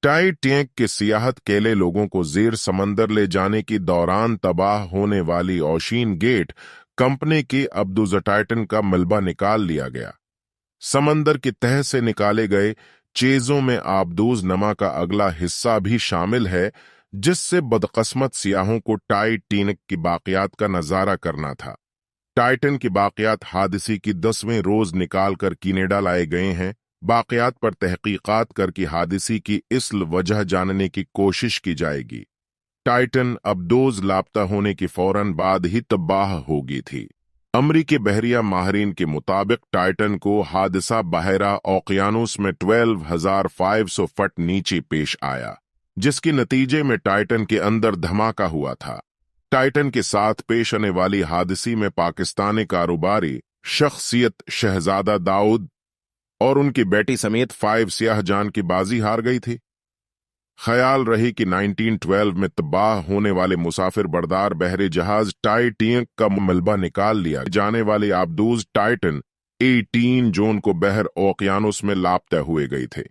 Titanic के सियाहत केले लोगों को जेर समंदर ले जाने की दौरान तबाह होने वाली ओशियन गेट कंपनी की अब्दुज़ टाइटन का मलबा निकाल लिया गया। समंदर की तह से निकाले गए चेजों में आबदूज नमा का अगला हिस्सा भी शामिल है, जिससे बदकिस्मत सियाहों को टाइटैनिक की बाकियात का नजारा करना था। टाइटन की बाकियात हादसे की 10वें रोज निकाल कर कनाडा लाए गए हैं। बाकियात पर तहकीकात करके हादसे की इसल वजह जानने की कोशिश की जाएगी। टाइटन अब्दोज लापता होने के फौरन बाद ही तबाह हो गई थी। अमरीकी बहरिया माहरीन के मुताबिक टाइटन को हादसा बहरा ओकियानुस में 12,500 फट नीचे पेश आया, जिसके नतीजे में टाइटन के अंदर धमाका हुआ था। टाइटन के साथ पेश आने वाली हादसी में पाकिस्तानी कारोबारी शख्सियत शहजादा दाऊद और उनकी बेटी समेत 5 सियाह जान की बाजी हार गई थी। ख्याल रही कि 1912 में तबाह होने वाले मुसाफिर बरदार बहरी जहाज टाइटैनिक का मलबा निकाल लिया जाने वाले आबदूज टाइटन 18 जून को बहर ओकियानुस में लापता हुए गए थे।